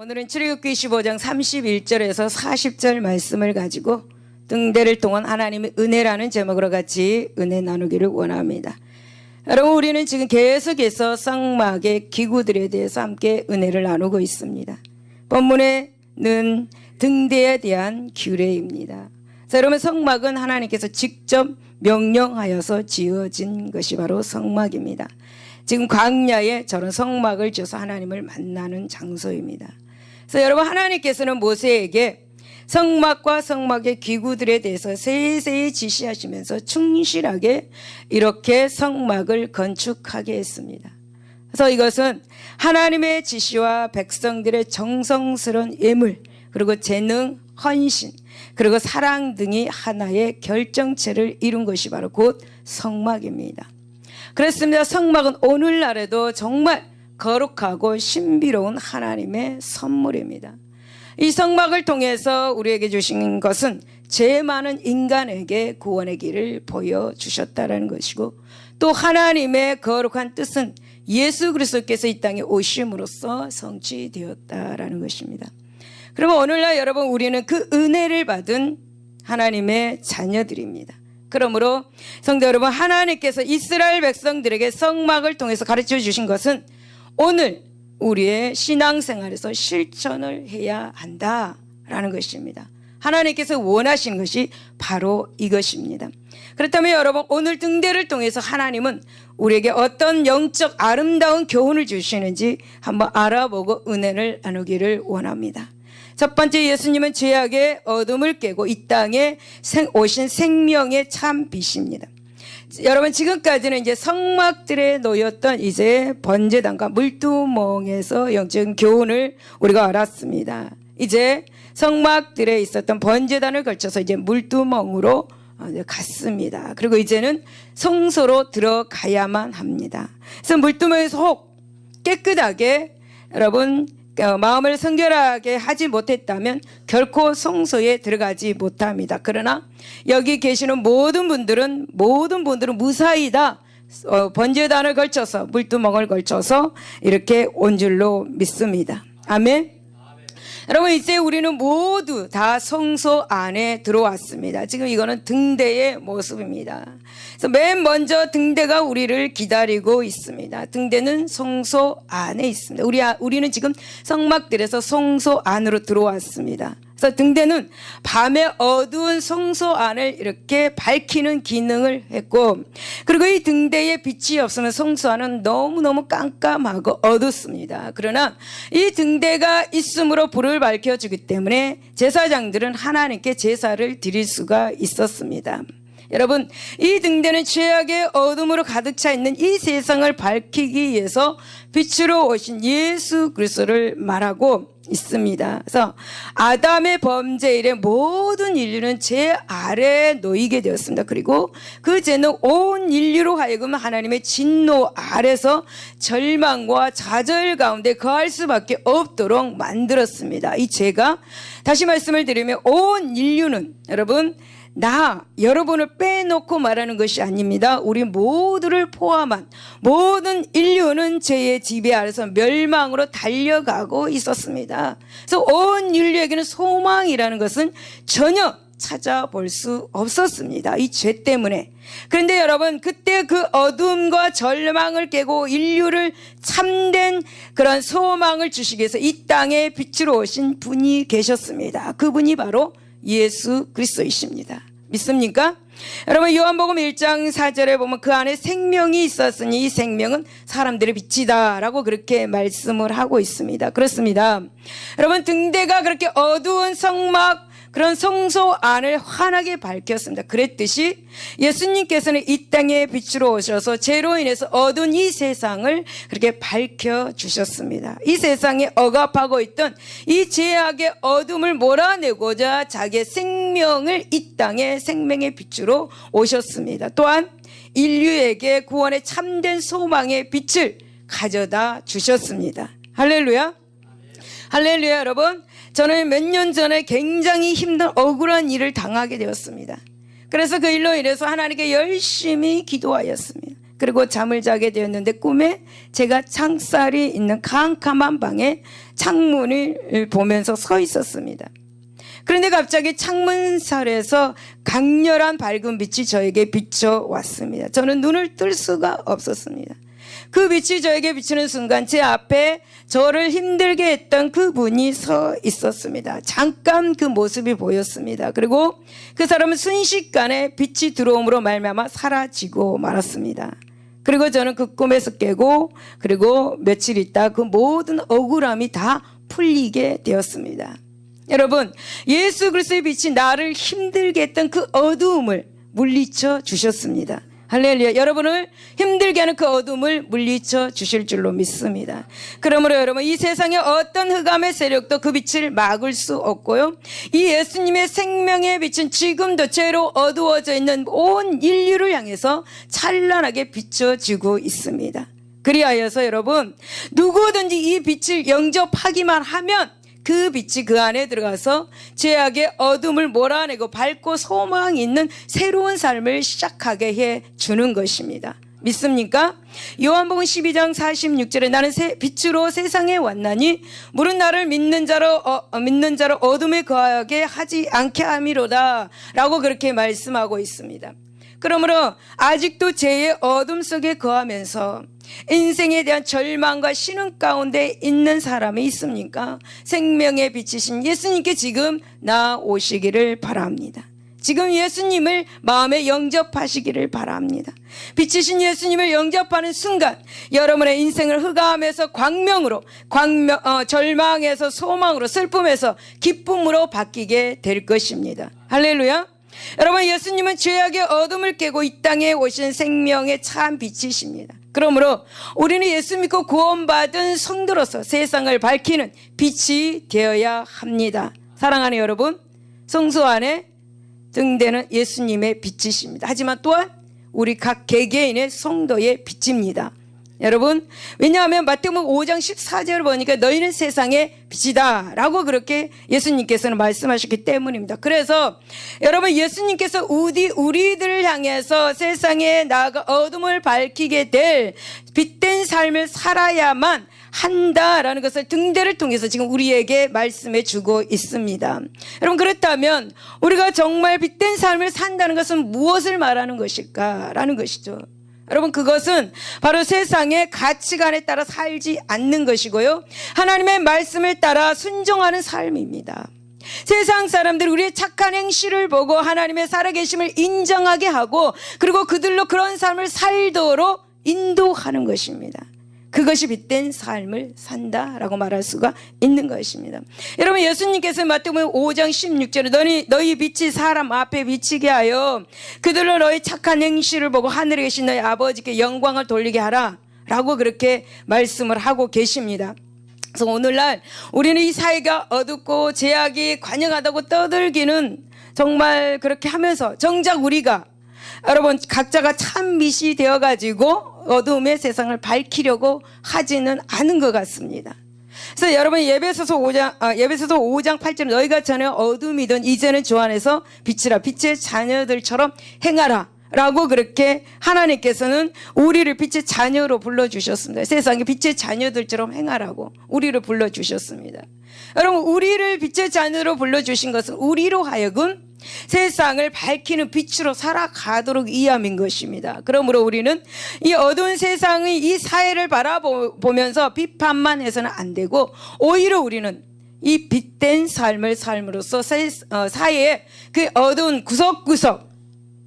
오늘은 출애굽기 15장 31절에서 40절 말씀을 가지고 등대를 통한 하나님의 은혜라는 제목으로 같이 은혜 나누기를 원합니다. 여러분, 우리는 지금 계속해서 성막의 기구들에 대해서 함께 은혜를 나누고 있습니다. 본문에는 등대에 대한 규례입니다. 자, 여러분, 성막은 하나님께서 직접 명령하여서 지어진 것이 바로 성막입니다. 지금 광야에 저런 성막을 지어서 하나님을 만나는 장소입니다. 그래서 여러분, 하나님께서는 모세에게 성막과 성막의 기구들에 대해서 세세히 지시하시면서 충실하게 이렇게 성막을 건축하게 했습니다. 그래서 이것은 하나님의 지시와 백성들의 정성스러운 예물, 그리고 재능, 헌신, 그리고 사랑 등이 하나의 결정체를 이룬 것이 바로 곧 성막입니다. 그렇습니다. 성막은 오늘날에도 정말 거룩하고 신비로운 하나님의 선물입니다. 이 성막을 통해서 우리에게 주신 것은 죄 많은 인간에게 구원의 길을 보여주셨다는 것이고, 또 하나님의 거룩한 뜻은 예수 그리스도께서 이 땅에 오심으로써 성취되었다라는 것입니다. 그러면 오늘날 여러분, 우리는 그 은혜를 받은 하나님의 자녀들입니다. 그러므로 성도 여러분, 하나님께서 이스라엘 백성들에게 성막을 통해서 가르쳐 주신 것은 오늘 우리의 신앙생활에서 실천을 해야 한다라는 것입니다. 하나님께서 원하신 것이 바로 이것입니다. 그렇다면 여러분, 오늘 등대를 통해서 하나님은 우리에게 어떤 영적 아름다운 교훈을 주시는지 한번 알아보고 은혜를 나누기를 원합니다. 첫 번째, 예수님은 죄악의 어둠을 깨고 이 땅에 오신 생명의 참 빛입니다. 여러분, 지금까지는 이제 성막들에 놓였던 이제 번제단과 물두멍에서 영적인 교훈을 우리가 알았습니다. 이제 성막들에 있었던 번제단을 걸쳐서 이제 물두멍으로 갔습니다. 그리고 이제는 성소로 들어가야만 합니다. 그래서 물두멍에서 혹 깨끗하게 여러분 마음을 성결하게 하지 못했다면 결코 성소에 들어가지 못합니다. 그러나 여기 계시는 모든 분들은 무사히 다 번제단을 걸쳐서 물두멍을 걸쳐서 이렇게 온 줄로 믿습니다. 아멘. 여러분, 이제 우리는 모두 다 성소 안에 들어왔습니다. 지금 이거는 등대의 모습입니다. 그래서 맨 먼저 등대가 우리를 기다리고 있습니다. 등대는 성소 안에 있습니다. 우리는 지금 성막들에서 성소 안으로 들어왔습니다. 그래서 등대는 밤에 어두운 성소 안을 이렇게 밝히는 기능을 했고, 그리고 이 등대에 빛이 없으면 성소 안은 너무너무 깜깜하고 어둡습니다. 그러나 이 등대가 있음으로 불을 밝혀주기 때문에 제사장들은 하나님께 제사를 드릴 수가 있었습니다. 여러분, 이 등대는 죄악의 어둠으로 가득 차 있는 이 세상을 밝히기 위해서 빛으로 오신 예수 그리스도를 말하고 있습니다. 그래서 아담의 범죄 이래 모든 인류는 죄 아래에 놓이게 되었습니다. 그리고 그 죄는 온 인류로 하여금 하나님의 진노 아래서 절망과 좌절 가운데 거할 수밖에 없도록 만들었습니다. 이 죄가, 다시 말씀을 드리면, 온 인류는 여러분 여러분을 빼놓고 말하는 것이 아닙니다. 우리 모두를 포함한 모든 인류는 죄의 지배 아래서 멸망으로 달려가고 있었습니다. 그래서 온 인류에게는 소망이라는 것은 전혀 찾아볼 수 없었습니다. 이 죄 때문에. 그런데 여러분, 그때 그 어둠과 절망을 깨고 인류를 참된 그런 소망을 주시기 위해서 이 땅에 빛으로 오신 분이 계셨습니다. 그분이 바로 예수 그리스도이십니다. 믿습니까? 여러분, 요한복음 1장 4절에 보면 그 안에 생명이 있었으니 이 생명은 사람들의 빛이다 라고 그렇게 말씀을 하고 있습니다. 그렇습니다. 여러분, 등대가 그렇게 어두운 성막, 그런 성소 안을 환하게 밝혔습니다. 그랬듯이 예수님께서는 이 땅에 빛으로 오셔서 죄로 인해서 어두운 이 세상을 그렇게 밝혀주셨습니다. 이 세상에 억압하고 있던 이 죄악의 어둠을 몰아내고자 자기의 생명을 이 땅에 생명의 빛으로 오셨습니다. 또한 인류에게 구원의 참된 소망의 빛을 가져다 주셨습니다. 할렐루야. 할렐루야. 여러분, 저는 몇 년 전에 굉장히 힘든 억울한 일을 당하게 되었습니다. 그래서 그 일로 인해서 하나님께 열심히 기도하였습니다. 그리고 잠을 자게 되었는데 꿈에 제가 창살이 있는 캄캄한 방에 창문을 보면서 서 있었습니다. 그런데 갑자기 창문살에서 강렬한 밝은 빛이 저에게 비춰왔습니다. 저는 눈을 뜰 수가 없었습니다. 그 빛이 저에게 비추는 순간 제 앞에 저를 힘들게 했던 그분이 서 있었습니다. 잠깐 그 모습이 보였습니다. 그리고 그 사람은 순식간에 빛이 들어옴으로 말미암아 사라지고 말았습니다. 그리고 저는 그 꿈에서 깨고 그리고 며칠 있다 그 모든 억울함이 다 풀리게 되었습니다. 여러분, 예수 그리스도의 빛이 나를 힘들게 했던 그 어두움을 물리쳐 주셨습니다. 할렐루야. 여러분을 힘들게 하는 그 어둠을 물리쳐 주실 줄로 믿습니다. 그러므로 여러분, 이 세상의 어떤 흑암의 세력도 그 빛을 막을 수 없고요, 이 예수님의 생명의 빛은 지금도 죄로 어두워져 있는 온 인류를 향해서 찬란하게 비춰지고 있습니다. 그리하여서 여러분, 누구든지 이 빛을 영접하기만 하면 그 빛이 그 안에 들어가서 죄악의 어둠을 몰아내고 밝고 소망이 있는 새로운 삶을 시작하게 해 주는 것입니다. 믿습니까? 요한복음 12장 46절에 나는 빛으로 세상에 왔나니 물은 나를 믿는 자로 어둠에 거하게 하지 않게 함이로다 라고 그렇게 말씀하고 있습니다. 그러므로 아직도 죄의 어둠 속에 거하면서 인생에 대한 절망과 신음 가운데 있는 사람이 있습니까? 생명의 빛이신 예수님께 지금 나오시기를 바랍니다. 지금 예수님을 마음에 영접하시기를 바랍니다. 빛이신 예수님을 영접하는 순간 여러분의 인생을 흑암에서 광명으로, 절망에서 소망으로, 슬픔에서 기쁨으로 바뀌게 될 것입니다. 할렐루야. 여러분, 예수님은 죄악의 어둠을 깨고 이 땅에 오신 생명의 참 빛이십니다. 그러므로 우리는 예수 믿고 구원받은 성도로서 세상을 밝히는 빛이 되어야 합니다. 사랑하는 여러분, 성소 안에 등대는 예수님의 빛이십니다. 하지만 또한 우리 각 개개인의 성도의 빛입니다. 여러분, 왜냐하면 마태복음 5장 14절을 보니까 너희는 세상의 빛이다 라고 그렇게 예수님께서는 말씀하셨기 때문입니다. 그래서 여러분, 예수님께서 우리들을 향해서 세상에 나아가 어둠을 밝히게 될 빛된 삶을 살아야만 한다라는 것을 등대를 통해서 지금 우리에게 말씀해 주고 있습니다. 여러분, 그렇다면 우리가 정말 빛된 삶을 산다는 것은 무엇을 말하는 것일까라는 것이죠. 여러분, 그것은 바로 세상의 가치관에 따라 살지 않는 것이고요, 하나님의 말씀을 따라 순종하는 삶입니다. 세상 사람들이 우리의 착한 행실을 보고 하나님의 살아계심을 인정하게 하고 그리고 그들로 그런 삶을 살도록 인도하는 것입니다. 그것이 빛된 삶을 산다라고 말할 수가 있는 것입니다. 여러분, 예수님께서 마태복음 5장 16절에 너희 빛이 사람 앞에 비치게 하여 그들로 너희 착한 행실을 보고 하늘에 계신 너희 아버지께 영광을 돌리게 하라 라고 그렇게 말씀을 하고 계십니다. 그래서 오늘날 우리는 이 사회가 어둡고 죄악이 관영하다고 떠들기는 정말 그렇게 하면서 정작 우리가 여러분 각자가 참 빛이 되어가지고 어두움의 세상을 밝히려고 하지는 않은 것 같습니다. 그래서 여러분, 예배소서 5장 8절에 너희가 전에 어둠이던 이제는 주 안에서 빛이라, 빛의 자녀들처럼 행하라 라고 그렇게 하나님께서는 우리를 빛의 자녀로 불러주셨습니다. 세상에 빛의 자녀들처럼 행하라고 우리를 불러주셨습니다. 여러분, 우리를 빛의 자녀로 불러주신 것은 우리로 하여금 세상을 밝히는 빛으로 살아가도록 이함인 것입니다. 그러므로 우리는 이 어두운 세상의 이 사회를 바라보면서 비판만 해서는 안 되고 오히려 우리는 이 빛된 삶을 삶으로써 사회의 그 어두운 구석구석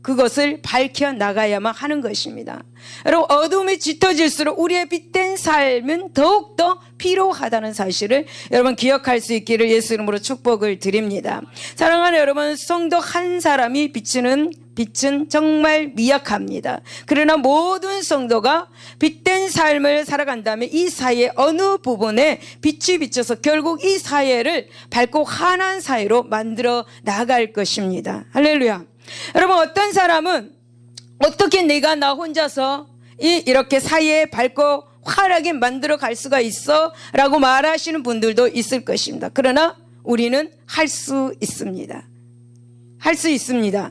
그것을 밝혀 나가야만 하는 것입니다. 여러분, 어둠이 짙어질수록 우리의 빛된 삶은 더욱더 필요하다는 사실을 여러분 기억할 수 있기를 예수 이름으로 축복을 드립니다. 사랑하는 여러분, 성도 한 사람이 비추는 빛은 정말 미약합니다. 그러나 모든 성도가 빛된 삶을 살아간다면 이 사회의 어느 부분에 빛이 비쳐서 결국 이 사회를 밝고 환한 사회로 만들어 나갈 것입니다. 할렐루야. 여러분, 어떤 사람은 어떻게 내가 나 혼자서 이렇게 사회에 밝고 환하게 만들어 갈 수가 있어? 라고 말하시는 분들도 있을 것입니다. 그러나 우리는 할 수 있습니다. 할 수 있습니다.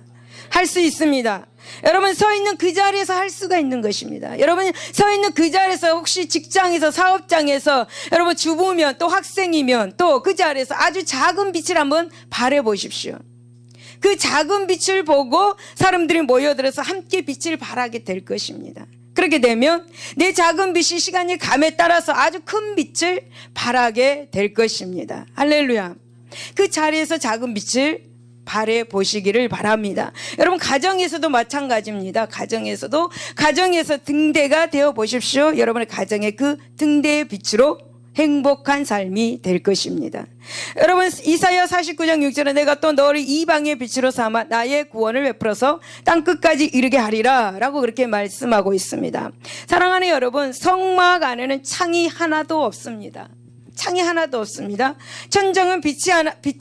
할 수 있습니다. 여러분 서 있는 그 자리에서 할 수가 있는 것입니다. 여러분 서 있는 그 자리에서 혹시 직장에서 사업장에서 여러분 주부면 또 학생이면 또 그 자리에서 아주 작은 빛을 한번 발해 보십시오. 그 작은 빛을 보고 사람들이 모여들어서 함께 빛을 발하게 될 것입니다. 그렇게 되면 내 작은 빛이 시간이 감에 따라서 아주 큰 빛을 발하게 될 것입니다. 할렐루야. 그 자리에서 작은 빛을 발해 보시기를 바랍니다. 여러분 가정에서도 마찬가지입니다. 가정에서 등대가 되어 보십시오. 여러분의 가정의 그 등대의 빛으로 행복한 삶이 될 것입니다. 여러분 이사야 49장 6절에 내가 또 너를 이방의 빛으로 삼아 나의 구원을 베풀어서 땅끝까지 이르게 하리라 라고 그렇게 말씀하고 있습니다. 사랑하는 여러분, 성막 안에는 창이 하나도 없습니다. 창이 하나도 없습니다. 천정은 빛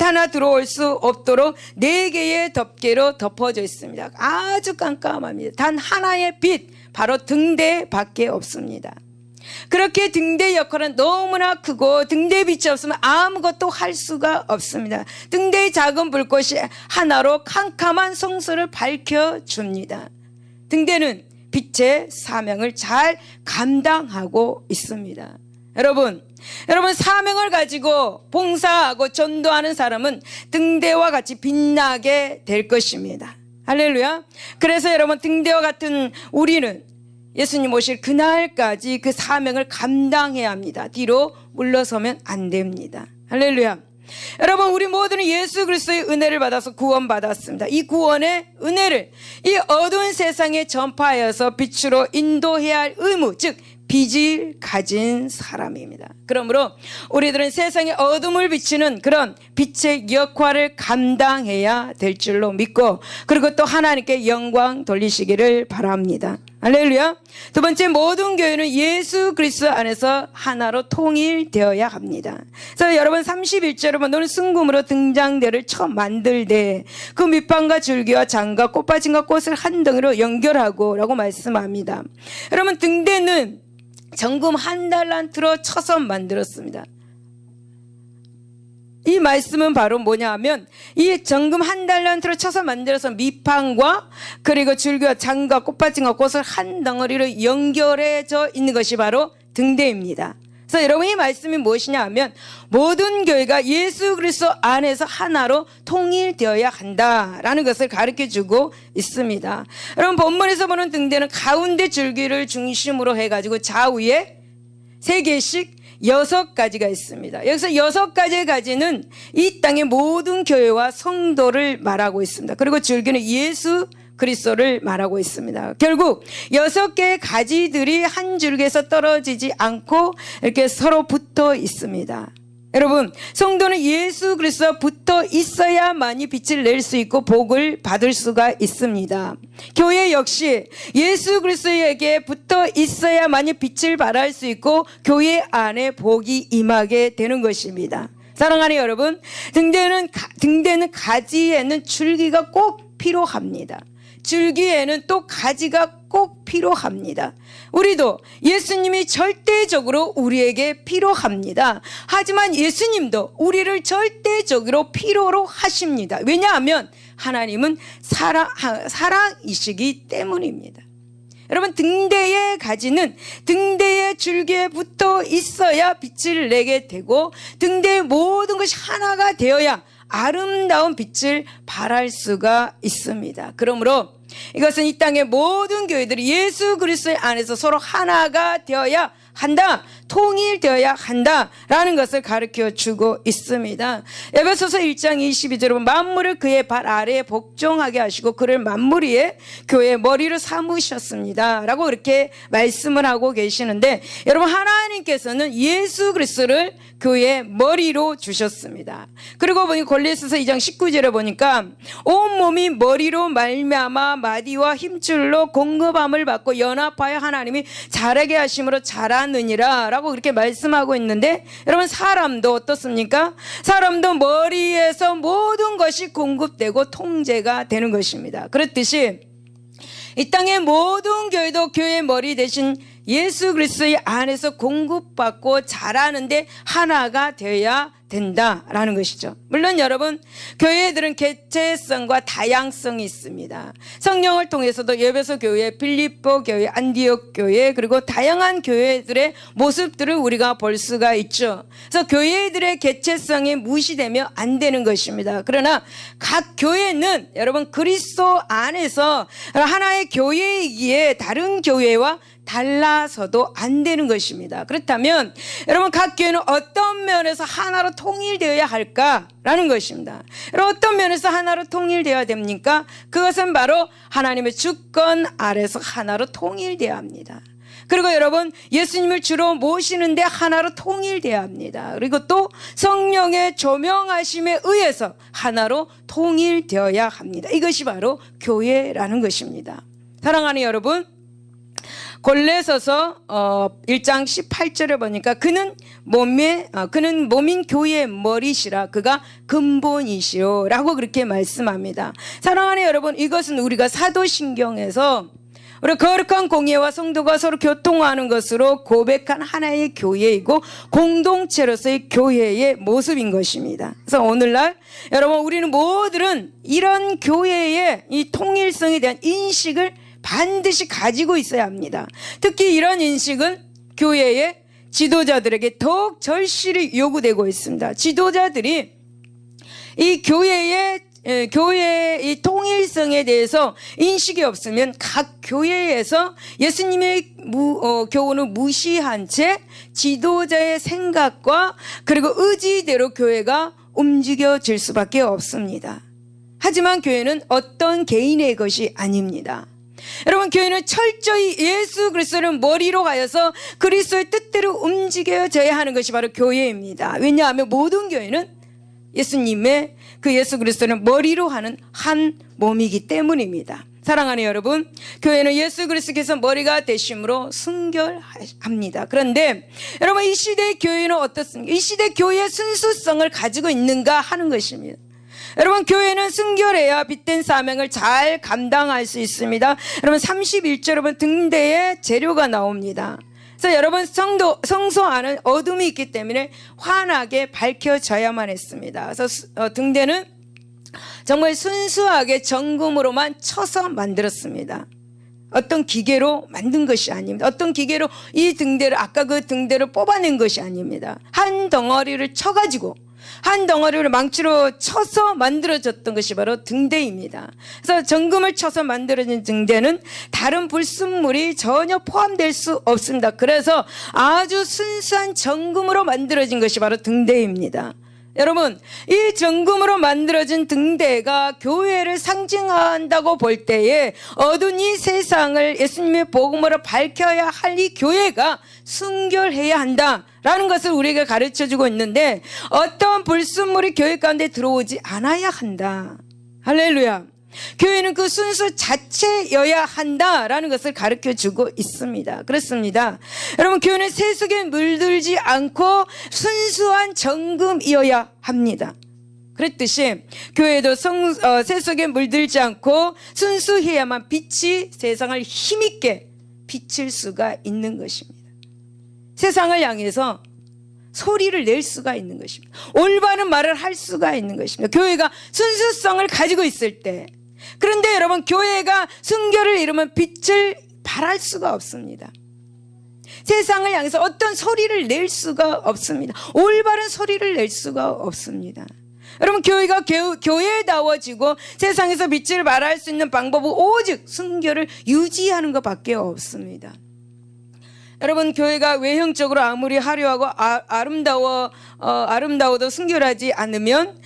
하나 들어올 수 없도록 4개의 덮개로 덮어져 있습니다. 아주 깜깜합니다. 단 하나의 빛, 바로 등대밖에 없습니다. 그렇게 등대 역할은 너무나 크고 등대 빛이 없으면 아무것도 할 수가 없습니다. 등대의 작은 불꽃이 하나로 캄캄한 성소를 밝혀줍니다. 등대는 빛의 사명을 잘 감당하고 있습니다. 여러분 사명을 가지고 봉사하고 전도하는 사람은 등대와 같이 빛나게 될 것입니다. 할렐루야. 그래서 여러분 등대와 같은 우리는 예수님 오실 그날까지 그 사명을 감당해야 합니다. 뒤로 물러서면 안 됩니다. 할렐루야. 여러분 우리 모두는 예수 그리스도의 은혜를 받아서 구원받았습니다. 이 구원의 은혜를 이 어두운 세상에 전파하여서 빛으로 인도해야 할 의무, 즉 빛을 가진 사람입니다. 그러므로 우리들은 세상의 어둠을 비추는 그런 빛의 역할을 감당해야 될 줄로 믿고, 그리고 또 하나님께 영광 돌리시기를 바랍니다. 할렐루야. 두 번째, 모든 교회는 예수 그리스도 안에서 하나로 통일되어야 합니다. 그래서 여러분 31절 보면 너는 순금으로 등장대를 처음 만들되 그 밑판과 줄기와 장과 꽃받침과 꽃을 한 덩이로 연결하고 라고 말씀합니다. 여러분 등대는 정금 1달란트로 쳐서 만들었습니다. 이 말씀은 바로 뭐냐 하면 이 정금 1달란트로 쳐서 만들어서 밑판과 그리고 줄기와 장과 꽃받침과 꽃을 한 덩어리로 연결해져 있는 것이 바로 등대입니다. 그래서 여러분 이 말씀이 무엇이냐 하면 모든 교회가 예수 그리스도 안에서 하나로 통일되어야 한다라는 것을 가르쳐주고 있습니다. 여러분 본문에서 보는 등대는 가운데 줄기를 중심으로 해가지고 좌우에 3개씩 6가지가 있습니다. 여기서 6가지의 가지는 이 땅의 모든 교회와 성도를 말하고 있습니다. 그리고 줄기는 예수 그리스도를 말하고 있습니다. 결국 6개의 가지들이 한 줄기에서 떨어지지 않고 이렇게 서로 붙어 있습니다. 여러분 성도는 예수 그리스도와 붙어 있어야만이 빛을 낼 수 있고 복을 받을 수가 있습니다. 교회 역시 예수 그리스도에게 붙어 있어야만이 빛을 발할 수 있고 교회 안에 복이 임하게 되는 것입니다. 사랑하는 여러분, 등대는 가지에는 줄기가 꼭 필요합니다. 줄기에는 또 가지가 꼭 필요합니다. 우리도 예수님이 절대적으로 우리에게 필요합니다. 하지만 예수님도 우리를 절대적으로 필요로 하십니다. 왜냐하면 하나님은 사랑이시기 때문입니다. 여러분 등대의 가지는 등대의 줄기에 붙어 있어야 빛을 내게 되고 등대의 모든 것이 하나가 되어야 아름다운 빛을 발할 수가 있습니다. 그러므로 이것은 이 땅의 모든 교회들이 예수 그리스도의 안에서 서로 하나가 되어야 한다, 통일되어야 한다라는 것을 가르쳐 주고 있습니다. 에베소서 1장 22절에 만물을 그의 발 아래에 복종하게 하시고 그를 만물 위에 교회의 머리를 삼으셨습니다 라고 그렇게 말씀을 하고 계시는데, 여러분 하나님께서는 예수 그리스도를 교회의 머리로 주셨습니다. 그리고 보니 골로새서 2장 19절에 보니까 온몸이 머리로 말미암아 마디와 힘줄로 공급함을 받고 연합하여 하나님이 자라게 하심으로 자라느니라 라고 그렇게 말씀하고 있는데, 여러분 사람도 어떻습니까? 사람도 머리에서 모든 것이 공급되고 통제가 되는 것입니다. 그렇듯이 이 땅의 모든 교회도 교회의 머리 대신 예수 그리스도의 안에서 공급받고 자라는데 하나가 되어야 된다라는 것이죠. 물론 여러분, 교회들은 개체성과 다양성이 있습니다. 성령을 통해서도 에베소 교회, 빌립보 교회, 안디옥 교회, 그리고 다양한 교회들의 모습들을 우리가 볼 수가 있죠. 그래서 교회들의 개체성이 무시되면 안 되는 것입니다. 그러나 각 교회는 여러분 그리스도 안에서 하나의 교회이기에 다른 교회와 달라서도 안 되는 것입니다. 그렇다면 여러분, 각 교회는 어떤 면에서 하나로 통일되어야 할까라는 것입니다. 여러분, 어떤 면에서 하나로 통일되어야 됩니까? 그것은 바로 하나님의 주권 아래서 하나로 통일되어야 합니다. 그리고 여러분, 예수님을 주로 모시는데 하나로 통일되어야 합니다. 그리고 또 성령의 조명하심에 의해서 하나로 통일되어야 합니다. 이것이 바로 교회라는 것입니다. 사랑하는 여러분, 골로새서 1장 18절에 보니까 그는 몸인 교회의 머리시라, 그가 근본이시오 라고 그렇게 말씀합니다. 사랑하는 여러분, 이것은 우리가 사도신경에서 우리 거룩한 공예와 성도가 서로 교통하는 것으로 고백한 하나의 교회이고 공동체로서의 교회의 모습인 것입니다. 그래서 오늘날 여러분, 우리는 모두는 이런 교회의 이 통일성에 대한 인식을 반드시 가지고 있어야 합니다. 특히 이런 인식은 교회의 지도자들에게 더욱 절실히 요구되고 있습니다. 지도자들이 이 교회의 이 통일성에 대해서 인식이 없으면 각 교회에서 예수님의 교훈을 무시한 채 지도자의 생각과 그리고 의지대로 교회가 움직여질 수밖에 없습니다. 하지만 교회는 어떤 개인의 것이 아닙니다. 여러분, 교회는 철저히 예수 그리스도를 머리로 하여서 그리스도의 뜻대로 움직여져야 하는 것이 바로 교회입니다. 왜냐하면 모든 교회는 예수님의 그 예수 그리스도를 머리로 하는 한 몸이기 때문입니다. 사랑하는 여러분, 교회는 예수 그리스도께서 머리가 되심으로 순결합니다. 그런데 여러분, 이 시대의 교회는 어떻습니까? 이 시대 교회의 순수성을 가지고 있는가 하는 것입니다. 여러분, 교회는 순결해야 빛된 사명을 잘 감당할 수 있습니다. 여러분, 31절 여러분, 등대에 재료가 나옵니다. 그래서 여러분, 성소 안은 어둠이 있기 때문에 환하게 밝혀져야만 했습니다. 그래서 등대는 정말 순수하게 정금으로만 쳐서 만들었습니다. 어떤 기계로 만든 것이 아닙니다. 어떤 기계로 이 등대를, 아까 그 등대를 뽑아낸 것이 아닙니다. 한 덩어리를 쳐가지고 한 덩어리를 망치로 쳐서 만들어졌던 것이 바로 등대입니다. 그래서 정금을 쳐서 만들어진 등대는 다른 불순물이 전혀 포함될 수 없습니다. 그래서 아주 순수한 정금으로 만들어진 것이 바로 등대입니다. 여러분, 이 정금으로 만들어진 등대가 교회를 상징한다고 볼 때에 어두운 이 세상을 예수님의 복음으로 밝혀야 할 이 교회가 순결해야 한다라는 것을 우리에게 가르쳐주고 있는데, 어떤 불순물이 교회 가운데 들어오지 않아야 한다. 할렐루야. 교회는 그 순수 자체여야 한다라는 것을 가르쳐주고 있습니다. 그렇습니다. 여러분, 교회는 세속에 물들지 않고 순수한 정금이어야 합니다. 그랬듯이 교회도 세속에 물들지 않고 순수해야만 빛이 세상을 힘있게 비칠 수가 있는 것입니다. 세상을 향해서 소리를 낼 수가 있는 것입니다. 올바른 말을 할 수가 있는 것입니다. 교회가 순수성을 가지고 있을 때. 그런데 여러분, 교회가 순결을 이루면 빛을 발할 수가 없습니다. 세상을 향해서 어떤 소리를 낼 수가 없습니다. 올바른 소리를 낼 수가 없습니다. 여러분, 교회가 교회다워지고 세상에서 빛을 발할 수 있는 방법은 오직 순결을 유지하는 것밖에 없습니다. 여러분, 교회가 외형적으로 아무리 화려하고 아름다워도 순결하지 않으면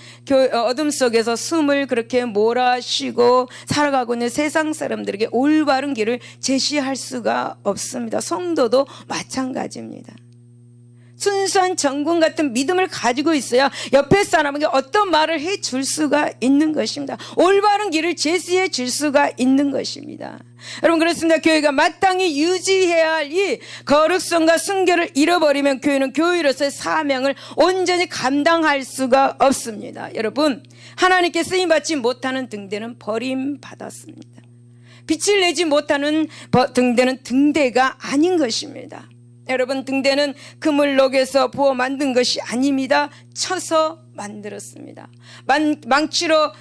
어둠 속에서 숨을 그렇게 몰아쉬고 살아가고 있는 세상 사람들에게 올바른 길을 제시할 수가 없습니다. 성도도 마찬가지입니다. 순수한 정금 같은 믿음을 가지고 있어야 옆에 사람에게 어떤 말을 해줄 수가 있는 것입니다. 올바른 길을 제시해 줄 수가 있는 것입니다. 여러분, 그렇습니다. 교회가 마땅히 유지해야 할 이 거룩성과 순결을 잃어버리면 교회는 교회로서의 사명을 온전히 감당할 수가 없습니다. 여러분, 하나님께 쓰임받지 못하는 등대는 버림받았습니다. 빛을 내지 못하는 등대는 등대가 아닌 것입니다. 여러분, 등대는 금을 녹여서 부어 만든 것이 아닙니다. 쳐서 만들었습니다. 망치로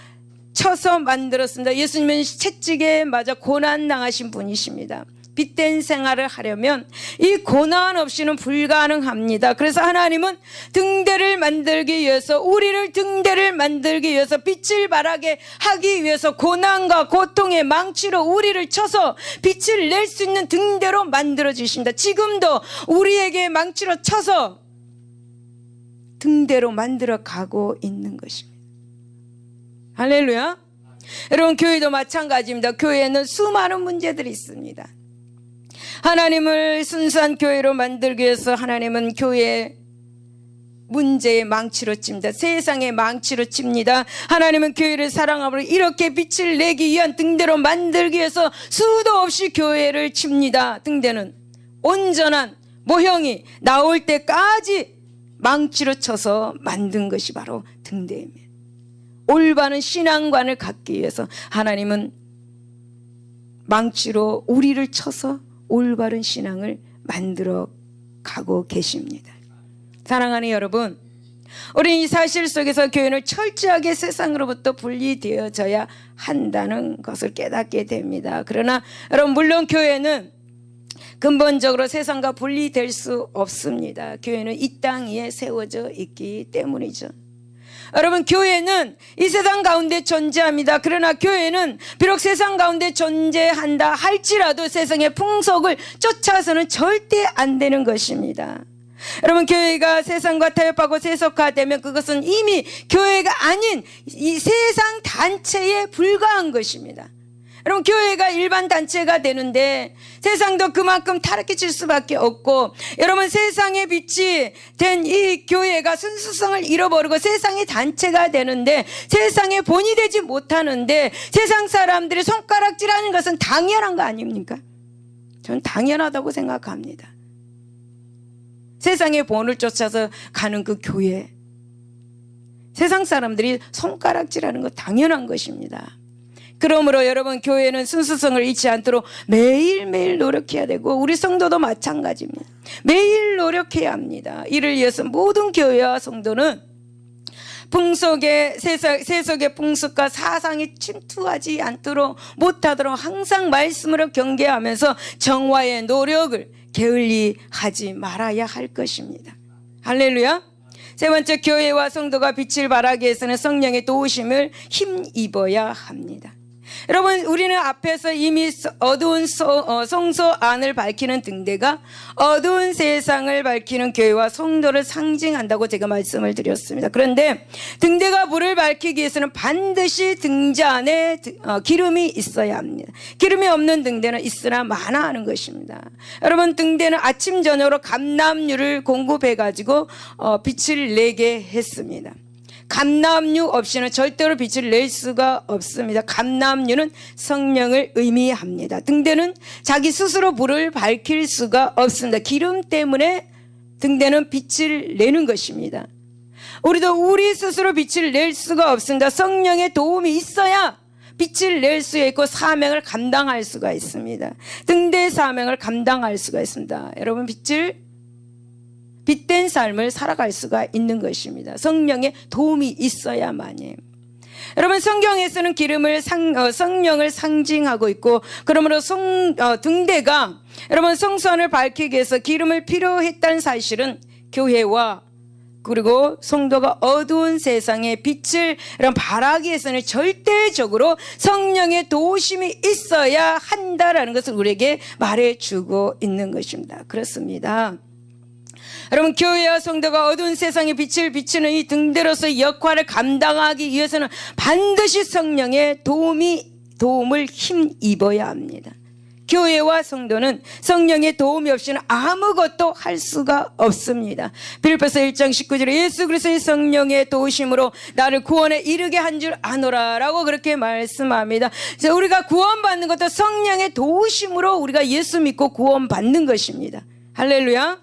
쳐서 만들었습니다. 예수님은 채찍에 맞아 고난 당하신 분이십니다. 빛된 생활을 하려면 이 고난 없이는 불가능합니다. 그래서 하나님은 등대를 만들기 위해서, 우리를 등대를 만들기 위해서, 빛을 발하게 하기 위해서 고난과 고통의 망치로 우리를 쳐서 빛을 낼 수 있는 등대로 만들어 주십니다. 지금도 우리에게 망치로 쳐서 등대로 만들어 가고 있는 것입니다. 할렐루야. 여러분, 교회도 마찬가지입니다. 교회에는 수많은 문제들이 있습니다. 하나님을 순수한 교회로 만들기 위해서 하나님은 교회의 문제의 망치로 칩니다. 세상의 망치로 칩니다. 하나님은 교회를 사랑함으로 이렇게 빛을 내기 위한 등대로 만들기 위해서 수도 없이 교회를 칩니다. 등대는 온전한 모형이 나올 때까지 망치로 쳐서 만든 것이 바로 등대입니다. 올바른 신앙관을 갖기 위해서 하나님은 망치로 우리를 쳐서 올바른 신앙을 만들어 가고 계십니다. 사랑하는 여러분, 우리는 이 사실 속에서 교회는 철저하게 세상으로부터 분리되어져야 한다는 것을 깨닫게 됩니다. 그러나 여러분, 물론 교회는 근본적으로 세상과 분리될 수 없습니다. 교회는 이 땅 위에 세워져 있기 때문이죠. 여러분, 교회는 이 세상 가운데 존재합니다. 그러나 교회는 비록 세상 가운데 존재한다 할지라도 세상의 풍속을 쫓아서는 절대 안 되는 것입니다. 여러분, 교회가 세상과 타협하고 세속화되면 그것은 이미 교회가 아닌 이 세상 단체에 불과한 것입니다. 여러분, 교회가 일반 단체가 되는데 세상도 그만큼 타락해질 수밖에 없고, 여러분, 세상의 빛이 된 이 교회가 순수성을 잃어버리고 세상의 단체가 되는데 세상의 본이 되지 못하는데 세상 사람들이 손가락질하는 것은 당연한 거 아닙니까? 저는 당연하다고 생각합니다. 세상의 본을 쫓아서 가는 그 교회, 세상 사람들이 손가락질하는 거 당연한 것입니다. 그러므로 여러분, 교회는 순수성을 잃지 않도록 매일매일 노력해야 되고, 우리 성도도 마찬가지입니다. 매일 노력해야 합니다. 이를 위해서 모든 교회와 성도는 세속의 풍습과 사상이 침투하지 않도록 못하도록 항상 말씀으로 경계하면서 정화의 노력을 게을리하지 말아야 할 것입니다. 할렐루야. 세 번째, 교회와 성도가 빛을 발하기 위해서는 성령의 도우심을 힘입어야 합니다. 여러분, 우리는 앞에서 이미 어두운 성소 안을 밝히는 등대가 어두운 세상을 밝히는 교회와 성도를 상징한다고 제가 말씀을 드렸습니다. 그런데 등대가 불을 밝히기 위해서는 반드시 등자 안에 기름이 있어야 합니다. 기름이 없는 등대는 있으나 마나 하는 것입니다. 여러분, 등대는 아침 저녁으로 감람유를 공급해가지고 빛을 내게 했습니다. 감람유 없이는 절대로 빛을 낼 수가 없습니다. 감람유는 성령을 의미합니다. 등대는 자기 스스로 불을 밝힐 수가 없습니다. 기름 때문에 등대는 빛을 내는 것입니다. 우리도 우리 스스로 빛을 낼 수가 없습니다. 성령의 도움이 있어야 빛을 낼 수 있고 사명을 감당할 수가 있습니다. 등대의 사명을 감당할 수가 있습니다. 여러분, 빛된 삶을 살아갈 수가 있는 것입니다. 성령의 도움이 있어야만이. 여러분, 성경에서는 기름을 성령을 상징하고 있고, 그러므로 등대가 여러분 성소안을 밝히기 위해서 기름을 필요했다는 사실은 교회와 그리고 성도가 어두운 세상에 빛을 발하기 위해서는 절대적으로 성령의 도우심이 있어야 한다라는 것을 우리에게 말해주고 있는 것입니다. 그렇습니다. 여러분, 교회와 성도가 어두운 세상에 빛을 비추는 이 등대로서의 역할을 감당하기 위해서는 반드시 성령의 도움을 힘입어야 합니다. 교회와 성도는 성령의 도움이 없이는 아무것도 할 수가 없습니다. 빌립보서 1장 19절에 예수 그리스도의 성령의 도우심으로 나를 구원에 이르게 한 줄 아노라 라고 그렇게 말씀합니다. 우리가 구원받는 것도 성령의 도우심으로 우리가 예수 믿고 구원받는 것입니다. 할렐루야.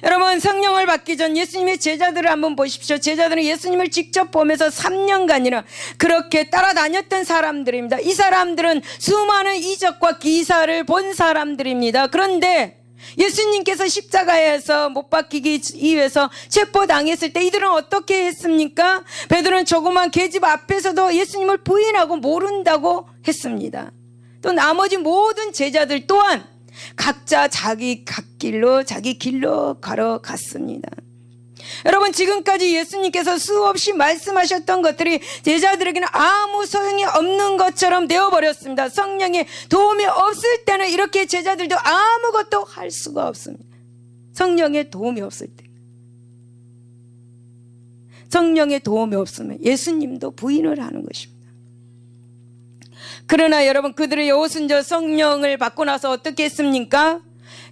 여러분, 성령을 받기 전 예수님의 제자들을 한번 보십시오. 제자들은 예수님을 직접 보면서 3년간이나 그렇게 따라다녔던 사람들입니다. 이 사람들은 수많은 이적과 기사를 본 사람들입니다. 그런데 예수님께서 십자가에서 못 박히기 위해서 체포당했을 때 이들은 어떻게 했습니까? 베드로는 조그만 계집 앞에서도 예수님을 부인하고 모른다고 했습니다. 또 나머지 모든 제자들 또한 각자 자기 길로 걸어갔습니다. 여러분, 지금까지 예수님께서 수없이 말씀하셨던 것들이 제자들에게는 아무 소용이 없는 것처럼 되어버렸습니다. 성령의 도움이 없을 때는 이렇게 제자들도 아무것도 할 수가 없습니다. 성령의 도움이 없을 때, 성령의 도움이 없으면 예수님도 부인을 하는 것입니다. 그러나 여러분, 그들의 오순절 성령을 받고 나서 어떻게 했습니까?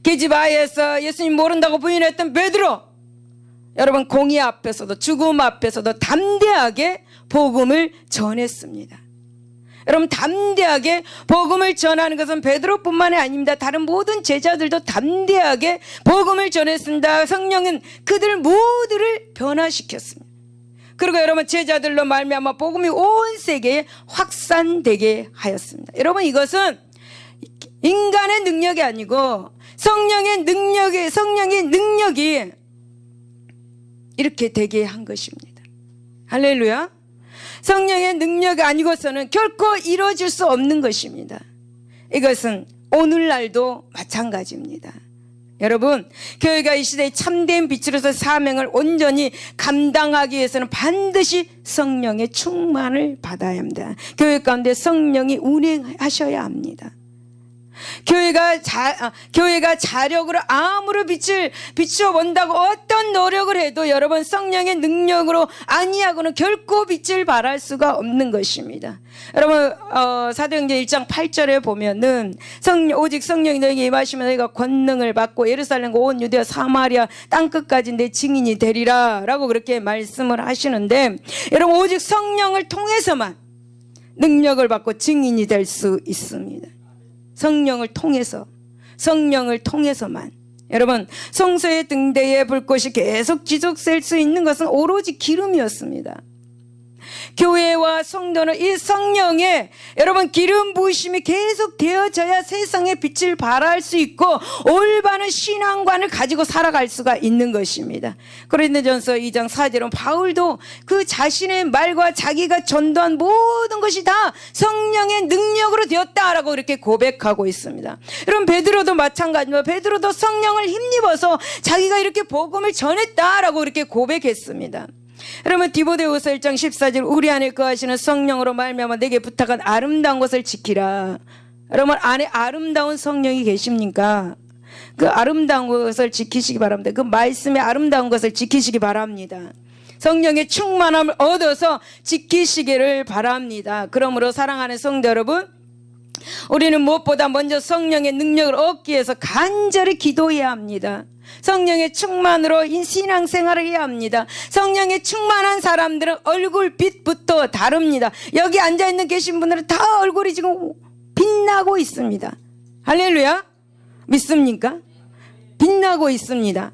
계집아에서 예수님 모른다고 부인했던 베드로, 여러분, 공의 앞에서도 죽음 앞에서도 담대하게 복음을 전했습니다. 여러분, 담대하게 복음을 전하는 것은 베드로뿐만이 아닙니다. 다른 모든 제자들도 담대하게 복음을 전했습니다. 성령은 그들 모두를 변화시켰습니다. 그리고 여러분, 제자들로 말미암아 복음이 온 세계에 확산되게 하였습니다. 여러분, 이것은 인간의 능력이 아니고 성령의 능력이 이렇게 되게 한 것입니다. 할렐루야. 성령의 능력이 아니고서는 결코 이루어질 수 없는 것입니다. 이것은 오늘날도 마찬가지입니다. 여러분, 교회가 이 시대의 참된 빛으로서 사명을 온전히 감당하기 위해서는 반드시 성령의 충만을 받아야 합니다. 교회 가운데 성령이 운행하셔야 합니다. 교회가 자력으로 아무리 빛을 비추어 본다고 어떤 노력을 해도 여러분, 성령의 능력으로 아니하고는 결코 빛을 발할 수가 없는 것입니다. 여러분, 사도행전 1장 8절에 보면은 오직 성령이 너희에게 임하시면 너희가 권능을 받고 예루살렘과 온 유대와 사마리아 땅끝까지 내 증인이 되리라 라고 그렇게 말씀을 하시는데, 여러분, 오직 성령을 통해서만 능력을 받고 증인이 될 수 있습니다. 성령을 통해서만. 여러분, 성소의 등대에 불꽃이 계속 지속될 수 있는 것은 오로지 기름이었습니다. 교회와 성도는 이 성령의 여러분 기름 부으심이 계속 되어져야 세상에 빛을 발할 수 있고 올바른 신앙관을 가지고 살아갈 수가 있는 것입니다. 고린도전서 2장 4절은 바울도 그 자신의 말과 자기가 전도한 모든 것이 다 성령의 능력으로 되었다라고 이렇게 고백하고 있습니다. 여러분, 베드로도 마찬가지입니다. 베드로도 성령을 힘입어서 자기가 이렇게 복음을 전했다라고 이렇게 고백했습니다. 여러분, 디모데후서 1장 14절 우리 안에 거하시는 성령으로 말미암아 내게 부탁한 아름다운 것을 지키라. 여러분, 안에 아름다운 성령이 계십니까? 그 아름다운 것을 지키시기 바랍니다. 그 말씀의 아름다운 것을 지키시기 바랍니다. 성령의 충만함을 얻어서 지키시기를 바랍니다. 그러므로 사랑하는 성도 여러분, 우리는 무엇보다 먼저 성령의 능력을 얻기 위해서 간절히 기도해야 합니다. 성령의 충만으로 신앙생활을 해야 합니다. 성령의 충만한 사람들은 얼굴빛부터 다릅니다. 여기 앉아있는 계신 분들은 다 얼굴이 지금 빛나고 있습니다. 할렐루야. 믿습니까? 빛나고 있습니다.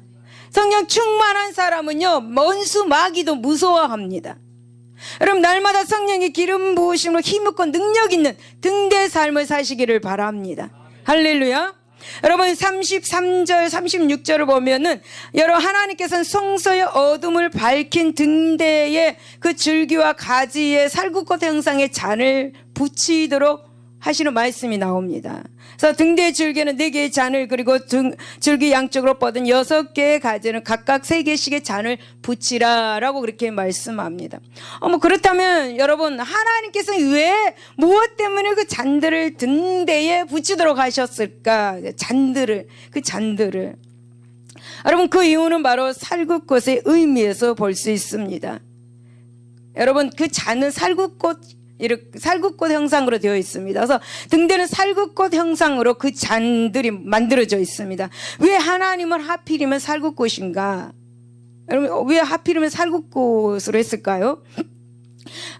성령 충만한 사람은요, 원수 마귀도 무서워합니다. 여러분, 날마다 성령의 기름 부으심으로 힘있고 능력 있는 등대 삶을 사시기를 바랍니다. 할렐루야. 여러분, 33절 36절을 보면은 여러분, 하나님께서는 성소의 어둠을 밝힌 등대에 그 줄기와 가지에 살구꽃 형상의 잔을 붙이도록 하시는 말씀이 나옵니다. 그래서 등대의 줄기에는 4개의 잔을, 그리고 줄기 양쪽으로 뻗은 6개의 가지는 각각 3개씩의 잔을 붙이라라고 그렇게 말씀합니다. 그렇다면 여러분, 하나님께서는 왜 무엇 때문에 그 잔들을 등대에 붙이도록 하셨을까? 그 잔들을 여러분, 그 이유는 바로 살구꽃의 의미에서 볼 수 있습니다. 여러분, 그 잔은 살구꽃 형상으로 되어 있습니다. 그래서 등대는 살구꽃 형상으로 그 잔들이 만들어져 있습니다. 왜 하나님은 하필이면 살구꽃인가? 여러분, 왜 하필이면 살구꽃으로 했을까요?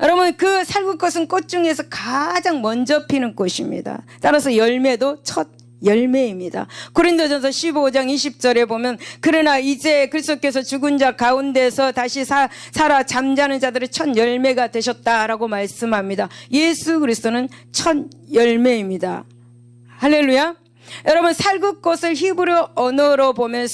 여러분, 그 살구꽃은 꽃 중에서 가장 먼저 피는 꽃입니다. 따라서 열매도 첫 열매입니다. 고린도전서 15장 20절에 보면 그러나 이제 그리스도께서 죽은 자 가운데서 다시 살아 잠자는 자들의 첫 열매가 되셨다라고 말씀합니다. 예수 그리스도는 첫 열매입니다. 할렐루야. 여러분 살구꽃을 히브리 언어로 보면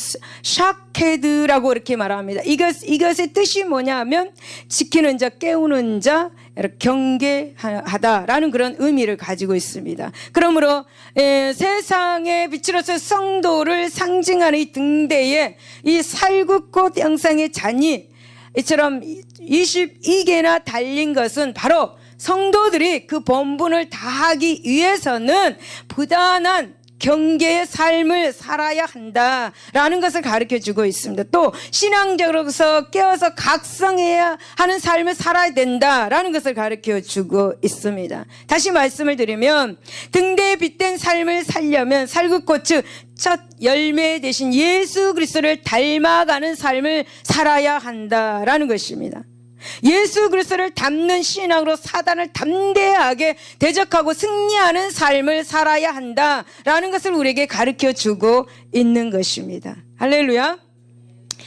샤케드라고 이렇게 말합니다. 이것의 뜻이 뭐냐면 지키는 자, 깨우는 자, 경계하다라는 그런 의미를 가지고 있습니다. 그러므로 세상의 빛으로서 성도를 상징하는 이 등대에 이 살구꽃 형상의 잔이 이처럼 22개나 달린 것은 바로 성도들이 그 본분을 다하기 위해서는 부단한 경계의 삶을 살아야 한다라는 것을 가르쳐주고 있습니다. 또 신앙적으로서 깨어서 각성해야 하는 삶을 살아야 된다라는 것을 가르쳐주고 있습니다. 다시 말씀을 드리면 등대에 빗댄 삶을 살려면 살구꽃 즉 첫 열매 대신 예수 그리스도를 닮아가는 삶을 살아야 한다라는 것입니다. 예수 그리스도를 닮는 신앙으로 사단을 담대하게 대적하고 승리하는 삶을 살아야 한다라는 것을 우리에게 가르쳐주고 있는 것입니다. 할렐루야.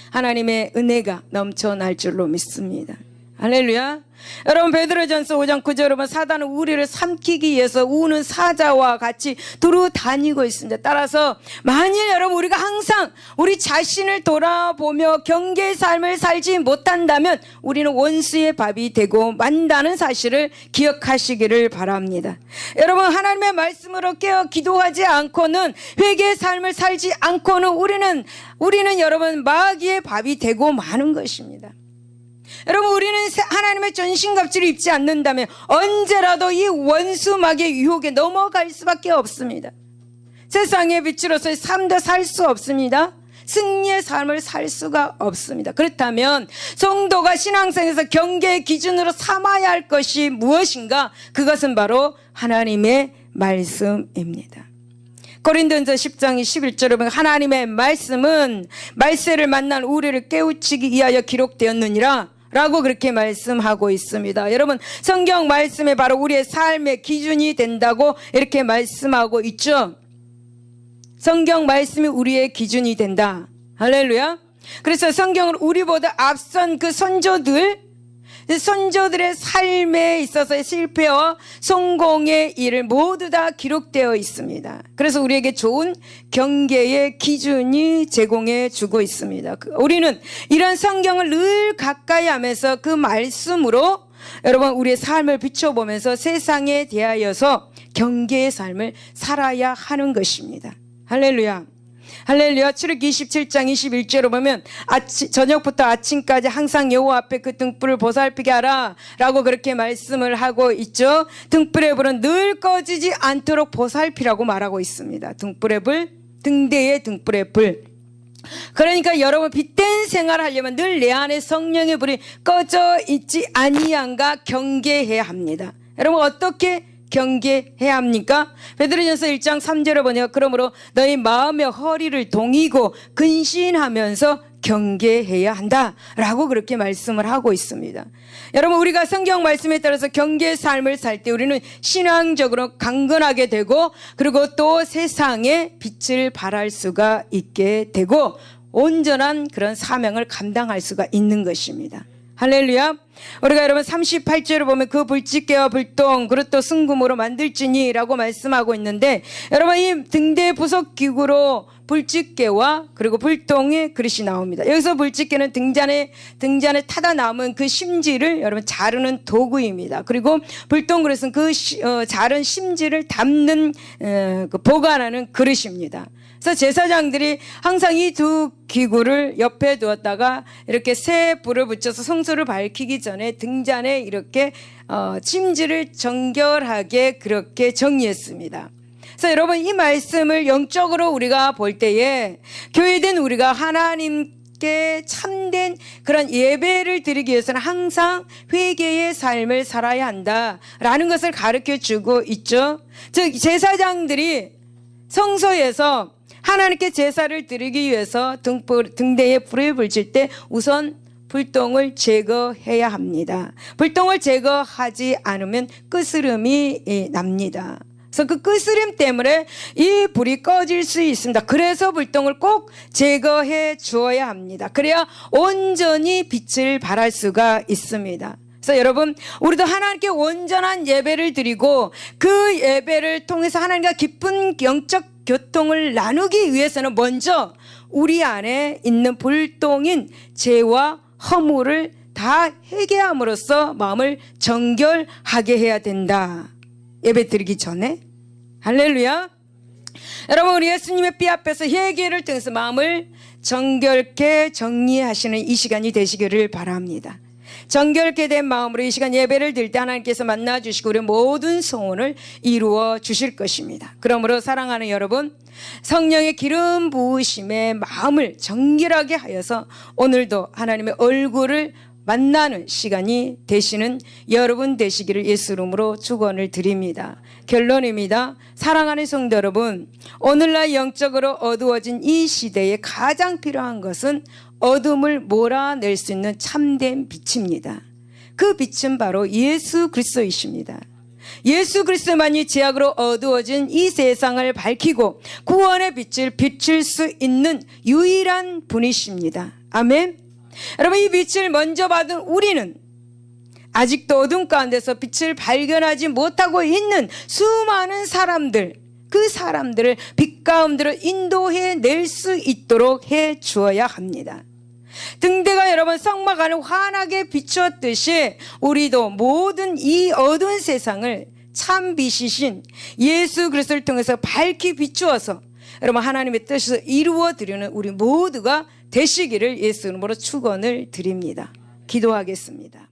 하나님의 은혜가 넘쳐날 줄로 믿습니다. 할렐루야. 여러분 베드로전서 5장 9절에 보면 사단은 우리를 삼키기 위해서 우는 사자와 같이 두루 다니고 있습니다. 따라서 만일 여러분 우리가 항상 우리 자신을 돌아보며 경계의 삶을 살지 못한다면 우리는 원수의 밥이 되고 만다는 사실을 기억하시기를 바랍니다. 여러분 하나님의 말씀으로 깨어 기도하지 않고는 회개의 삶을 살지 않고는 우리는 여러분 마귀의 밥이 되고 마는 것입니다. 여러분 우리는 하나님의 전신갑주를 입지 않는다면 언제라도 이 원수 마귀의 유혹에 넘어갈 수밖에 없습니다. 세상의 빛으로서의 삶도 살 수 없습니다. 승리의 삶을 살 수가 없습니다. 그렇다면 성도가 신앙생에서 경계의 기준으로 삼아야 할 것이 무엇인가? 그것은 바로 하나님의 말씀입니다. 고린도전서 10장 11절에 보면 하나님의 말씀은 말세를 만난 우리를 깨우치기 위하여 기록되었느니라 라고 그렇게 말씀하고 있습니다. 여러분 성경 말씀에 바로 우리의 삶의 기준이 된다고 이렇게 말씀하고 있죠. 성경 말씀이 우리의 기준이 된다. 할렐루야. 그래서 성경은 우리보다 앞선 그 선조들의 삶에 있어서의 실패와 성공의 일을 모두 다 기록되어 있습니다. 그래서 우리에게 좋은 경계의 기준이 제공해 주고 있습니다. 우리는 이런 성경을 늘 가까이 하면서 그 말씀으로 여러분 우리의 삶을 비춰보면서 세상에 대하여서 경계의 삶을 살아야 하는 것입니다. 할렐루야. 할렐루야. 출애굽기 27장 21절로 보면 저녁부터 아침까지 항상 여호와 앞에 그 등불을 보살피게 하라 라고 그렇게 말씀을 하고 있죠. 등불의 불은 늘 꺼지지 않도록 보살피라고 말하고 있습니다. 등불의 불, 등대의 등불의 불. 그러니까 여러분 빛된 생활을 하려면 늘 내 안에 성령의 불이 꺼져 있지 아니한가 경계해야 합니다. 여러분 어떻게 경계해야 합니까? 베드로전서 1장 3절에 보니까 그러므로 너희 마음의 허리를 동이고 근신하면서 경계해야 한다 라고 그렇게 말씀을 하고 있습니다. 여러분 우리가 성경 말씀에 따라서 경계의 삶을 살 때 우리는 신앙적으로 강건하게 되고 그리고 또 세상에 빛을 발할 수가 있게 되고 온전한 그런 사명을 감당할 수가 있는 것입니다. 할렐루야. 우리가 여러분 38절을 보면 그 불집게와 불똥 그리고 또 승금으로 만들지니 라고 말씀하고 있는데 여러분 이 등대 부속기구로 불집게와 그리고 불똥의 그릇이 나옵니다. 여기서 불집게는 등잔에 타다 남은 그 심지를 여러분 자르는 도구입니다. 그리고 불똥 그릇은 그 자른 심지를 담는 보관하는 그릇입니다. 그래서 제사장들이 항상 이 두 기구를 옆에 두었다가 이렇게 새 불을 붙여서 성소를 밝히기 전에 등잔에 이렇게 심지를 정결하게 그렇게 정리했습니다. 그래서 여러분 이 말씀을 영적으로 우리가 볼 때에 교회된 우리가 하나님께 참된 그런 예배를 드리기 위해서는 항상 회개의 삶을 살아야 한다라는 것을 가르쳐주고 있죠. 즉 제사장들이 성소에서 하나님께 제사를 드리기 위해서 등대에 불을 붙일 때 우선 불똥을 제거해야 합니다. 불똥을 제거하지 않으면 끝스름이 납니다. 그래서 그 끝스림 때문에 이 불이 꺼질 수 있습니다. 그래서 불똥을 꼭 제거해 주어야 합니다. 그래야 온전히 빛을 발할 수가 있습니다. 그래서 여러분 우리도 하나님께 온전한 예배를 드리고 그 예배를 통해서 하나님과 깊은 영적 교통을 나누기 위해서는 먼저 우리 안에 있는 불똥인 죄와 허물을 다 회개함으로써 마음을 정결하게 해야 된다. 예배 드리기 전에. 할렐루야. 여러분, 우리 예수님의 피 앞에서 회개를 통해서 마음을 정결케 정리하시는 이 시간이 되시기를 바랍니다. 정결케 된 마음으로 이 시간 예배를 드릴 때 하나님께서 만나주시고 우리 모든 소원을 이루어 주실 것입니다. 그러므로 사랑하는 여러분, 성령의 기름 부으심에 마음을 정결하게 하여서 오늘도 하나님의 얼굴을 만나는 시간이 되시는 여러분 되시기를 예수 이름으로 축원을 드립니다. 결론입니다. 사랑하는 성도 여러분, 오늘날 영적으로 어두워진 이 시대에 가장 필요한 것은 어둠을 몰아낼 수 있는 참된 빛입니다. 그 빛은 바로 예수 그리스도이십니다. 예수 그리스도만이 죄악으로 어두워진 이 세상을 밝히고 구원의 빛을 비출 수 있는 유일한 분이십니다. 아멘. 여러분, 이 빛을 먼저 받은 우리는 아직도 어둠 가운데서 빛을 발견하지 못하고 있는 수많은 사람들, 그 사람들을 빛 가운데로 인도해 낼 수 있도록 해 주어야 합니다. 등대가 여러분 성막 안을 환하게 비추었듯이 우리도 모든 이 어두운 세상을 참 빛이신 예수 그리스도를 통해서 밝히 비추어서 여러분 하나님의 뜻을 이루어 드리는 우리 모두가 되시기를 예수 이름으로 축원을 드립니다. 기도하겠습니다.